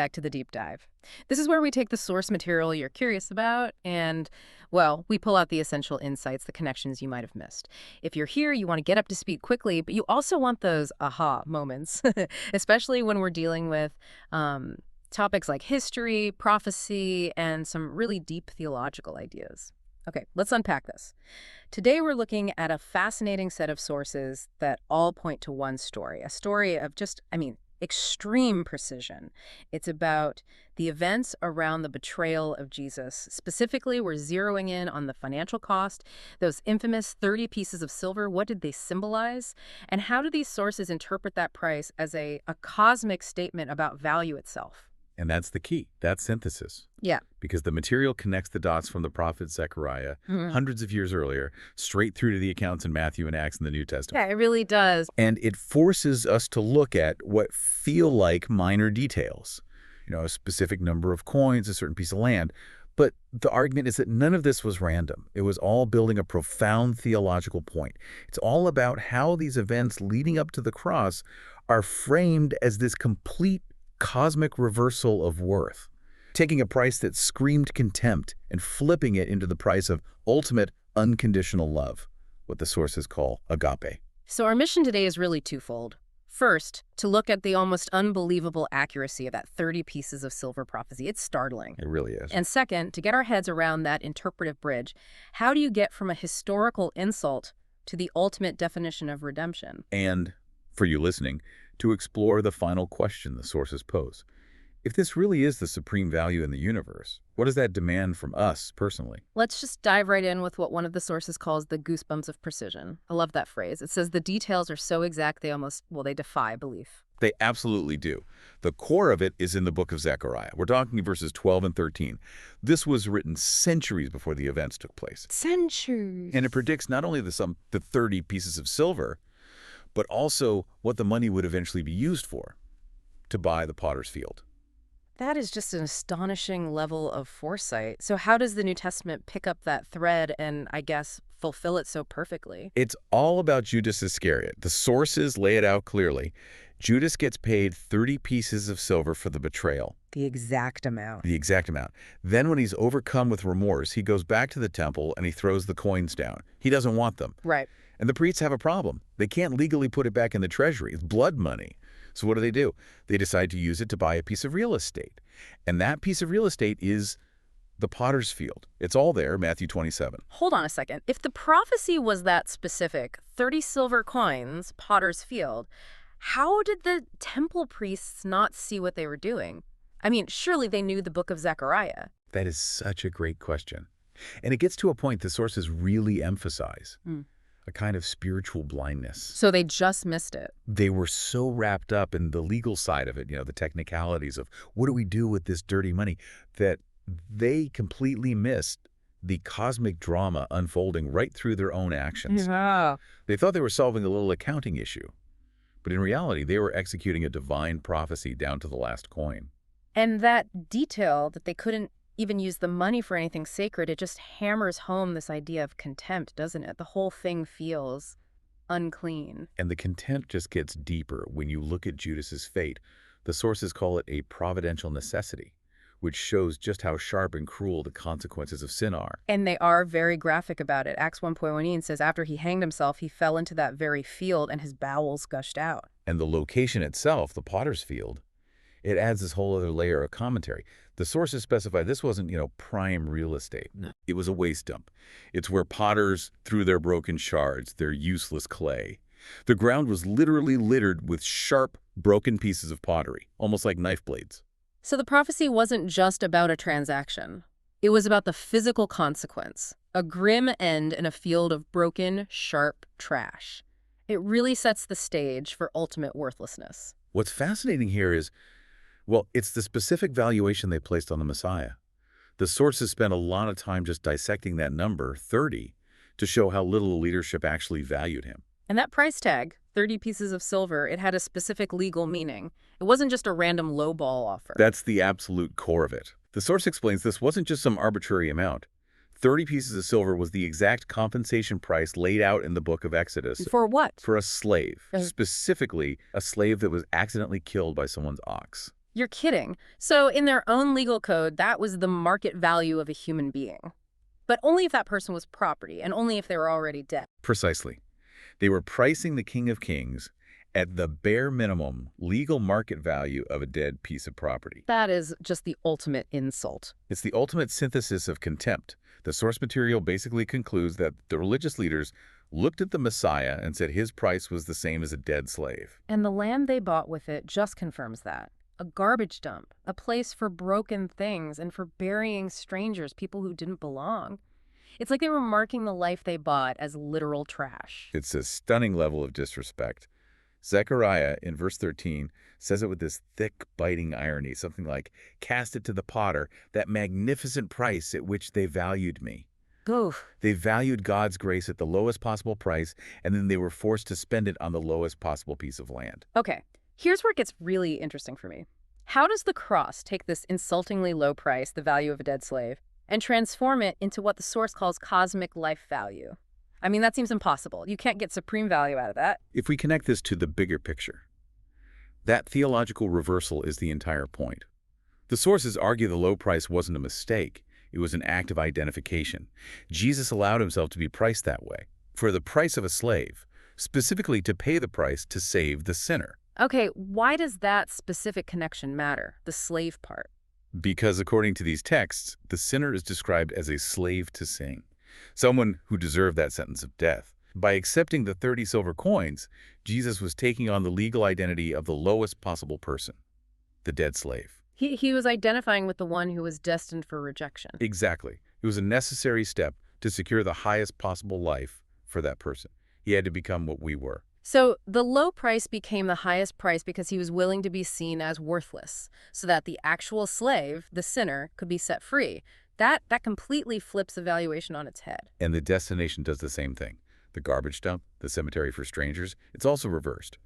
Back to the deep dive. This is where we take the source material you're curious about and, well, we pull out the essential insights, the connections you might have missed. If you're here, you want to get up to speed quickly, but you also want those aha moments, especially when we're dealing with topics like history, prophecy, and some really deep theological ideas. Okay, let's unpack this. Today we're looking at a fascinating set of sources that all point to one story, a story of just, extreme precision. It's about the events around the betrayal of Jesus. Specifically, we're zeroing in on the financial cost, those infamous 30 pieces of silver. What did they symbolize? And how do these sources interpret that price as a cosmic statement about value itself? And that's the key, that synthesis. Yeah. Because the material connects the dots from the prophet Zechariah hundreds of years earlier, straight through to the accounts in Matthew and Acts in the New Testament. Yeah, it really does. And it forces us to look at what feel like minor details. A specific number of coins, a certain piece of land. But the argument is that none of this was random. It was all building a profound theological point. It's all about how these events leading up to the cross are framed as this complete cosmic reversal of worth, taking a price that screamed contempt and flipping it into the price of ultimate unconditional love, what the sources call agape. So our mission today is really twofold. First, to look at the almost unbelievable accuracy of that 30 pieces of silver prophecy. It's startling. It really is. And second, to get our heads around that interpretive bridge. How do you get from a historical insult to the ultimate definition of redemption? And, for you listening, to explore the final question the sources pose. If this really is the supreme value in the universe, what does that demand from us personally? Let's just dive right in with what one of the sources calls the goosebumps of precision. I love that phrase. It says the details are so exact they defy belief. They absolutely do. The core of it is in the book of Zechariah. We're talking verses 12 and 13. This was written centuries before the events took place. Centuries. And it predicts not only the 30 pieces of silver, but also what the money would eventually be used for, to buy the potter's field. That is just an astonishing level of foresight. So how does the New Testament pick up that thread and, fulfill it so perfectly? It's all about Judas Iscariot. The sources lay it out clearly. Judas gets paid 30 pieces of silver for the betrayal. The exact amount. The exact amount. Then when he's overcome with remorse, he goes back to the temple and he throws the coins down. He doesn't want them. Right. And the priests have a problem. They can't legally put it back in the treasury. It's blood money. So what do? They decide to use it to buy a piece of real estate. And that piece of real estate is the potter's field. It's all there, Matthew 27. Hold on a second. If the prophecy was that specific, 30 silver coins, potter's field, how did the temple priests not see what they were doing? Surely they knew the book of Zechariah. That is such a great question. And it gets to a point the sources really emphasize. A kind of spiritual blindness. So they just missed it. They were so wrapped up in the legal side of it, the technicalities of what do we do with this dirty money, that they completely missed the cosmic drama unfolding right through their own actions. Yeah. They thought they were solving a little accounting issue, but in reality, they were executing a divine prophecy down to the last coin. And that detail that they couldn't even use the money for anything sacred, it just hammers home this idea of contempt, doesn't it? The whole thing feels unclean. And the contempt just gets deeper when you look at Judas's fate. The sources call it a providential necessity, which shows just how sharp and cruel the consequences of sin are. And they are very graphic about it. Acts 1:1 says after he hanged himself, he fell into that very field and his bowels gushed out. And the location itself, the potter's field, it adds this whole other layer of commentary. The sources specify this wasn't, prime real estate. No. It was a waste dump. It's where potters threw their broken shards, their useless clay. The ground was literally littered with sharp, broken pieces of pottery, almost like knife blades. So the prophecy wasn't just about a transaction. It was about the physical consequence, a grim end in a field of broken, sharp trash. It really sets the stage for ultimate worthlessness. What's fascinating here is, it's the specific valuation they placed on the Messiah. The sources spent a lot of time just dissecting that number, 30, to show how little the leadership actually valued him. And that price tag, 30 pieces of silver, it had a specific legal meaning. It wasn't just a random lowball offer. That's the absolute core of it. The source explains this wasn't just some arbitrary amount. 30 pieces of silver was the exact compensation price laid out in the book of Exodus. For what? For a slave, specifically a slave that was accidentally killed by someone's ox. You're kidding. So in their own legal code, that was the market value of a human being. But only if that person was property, and only if they were already dead. Precisely. They were pricing the King of Kings at the bare minimum legal market value of a dead piece of property. That is just the ultimate insult. It's the ultimate synthesis of contempt. The source material basically concludes that the religious leaders looked at the Messiah and said his price was the same as a dead slave. And the land they bought with it just confirms that. A garbage dump, a place for broken things and for burying strangers, people who didn't belong. It's like they were marking the life they bought as literal trash. It's a stunning level of disrespect. Zechariah, in verse 13, says it with this thick, biting irony, something like, "Cast it to the potter, that magnificent price at which they valued me." Oof. They valued God's grace at the lowest possible price, and then they were forced to spend it on the lowest possible piece of land. Okay, here's where it gets really interesting for me. How does the cross take this insultingly low price, the value of a dead slave, and transform it into what the source calls cosmic life value? I mean, that seems impossible. You can't get supreme value out of that. If we connect this to the bigger picture, that theological reversal is the entire point. The sources argue the low price wasn't a mistake. It was an act of identification. Jesus allowed himself to be priced that way, for the price of a slave, specifically to pay the price to save the sinner. Okay, why does that specific connection matter, the slave part? Because according to these texts, the sinner is described as a slave to sin, someone who deserved that sentence of death. By accepting the 30 silver coins, Jesus was taking on the legal identity of the lowest possible person, the dead slave. He was identifying with the one who was destined for rejection. Exactly. It was a necessary step to secure the highest possible life for that person. He had to become what we were. So the low price became the highest price because he was willing to be seen as worthless, so that the actual slave, the sinner, could be set free. That completely flips the valuation on its head. And the destination does the same thing. The garbage dump, the cemetery for strangers, it's also reversed.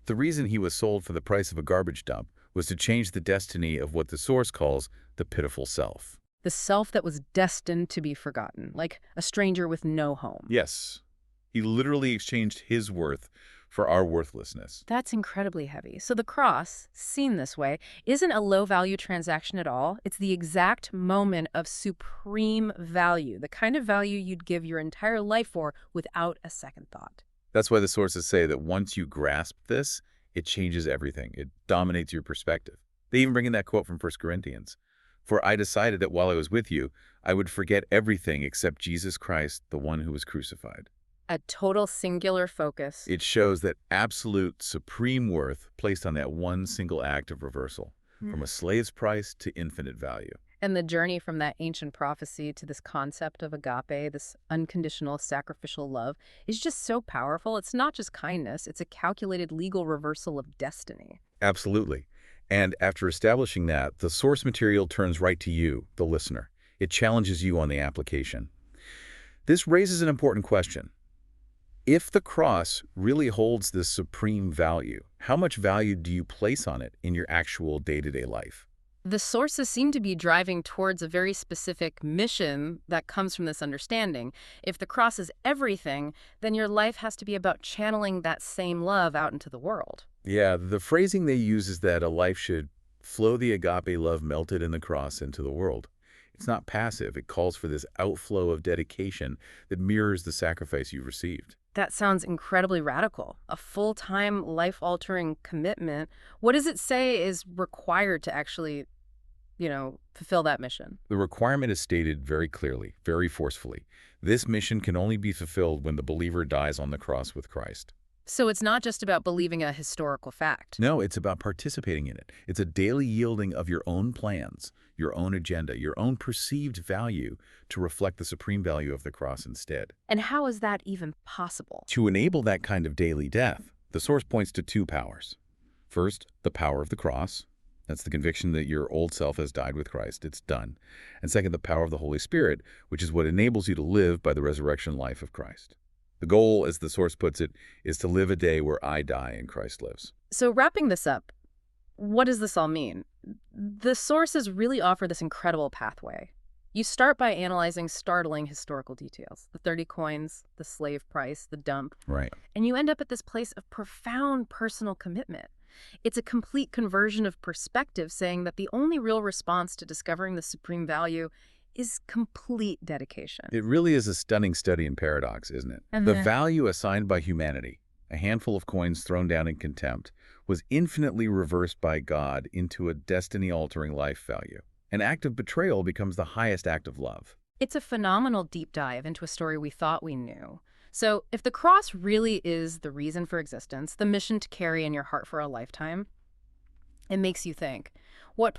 The reason he was sold for the price of a garbage dump was to change the destiny of what the source calls the pitiful self. The self that was destined to be forgotten, like a stranger with no home. Yes, he literally exchanged his worth for our worthlessness. That's incredibly heavy. So the cross, seen this way, isn't a low-value transaction at all. It's the exact moment of supreme value, the kind of value you'd give your entire life for without a second thought. That's why the sources say that once you grasp this, it changes everything. It dominates your perspective. They even bring in that quote from 1 Corinthians. "For I decided that while I was with you, I would forget everything except Jesus Christ, the one who was crucified." A total singular focus. It shows that absolute supreme worth placed on that one single act of reversal, from a slave's price to infinite value. And the journey from that ancient prophecy to this concept of agape, this unconditional sacrificial love, is just so powerful. It's not just kindness, it's a calculated legal reversal of destiny. Absolutely. And after establishing that, the source material turns right to you, the listener. It challenges you on the application. This raises an important question. If the cross really holds this supreme value, how much value do you place on it in your actual day-to-day life? The sources seem to be driving towards a very specific mission that comes from this understanding. If the cross is everything, then your life has to be about channeling that same love out into the world. Yeah, the phrasing they use is that a life should flow the agape love melted in the cross into the world. It's not passive. It calls for this outflow of dedication that mirrors the sacrifice you received. That sounds incredibly radical. A full-time, life-altering commitment. What does it say is required to actually, fulfill that mission? The requirement is stated very clearly, very forcefully. This mission can only be fulfilled when the believer dies on the cross with Christ. So it's not just about believing a historical fact. No, it's about participating in it. It's a daily yielding of your own plans, your own agenda, your own perceived value to reflect the supreme value of the cross instead. And how is that even possible? To enable that kind of daily death, the source points to two powers. First, the power of the cross. That's the conviction that your old self has died with Christ. It's done. And second, the power of the Holy Spirit, which is what enables you to live by the resurrection life of Christ. The goal, as the source puts it, is to live a day where I die and Christ lives. So wrapping this up, what does this all mean? The sources really offer this incredible pathway. You start by analyzing startling historical details, the 30 coins, the slave price, the dump. Right. And you end up at this place of profound personal commitment. It's a complete conversion of perspective, saying that the only real response to discovering the supreme value is complete dedication. It really is a stunning study in paradox, isn't it? The value assigned by humanity, a handful of coins thrown down in contempt, was infinitely reversed by God into a destiny-altering life value. An act of betrayal becomes the highest act of love. It's a phenomenal deep dive into a story we thought we knew. So, if the cross really is the reason for existence, the mission to carry in your heart for a lifetime, it makes you think, what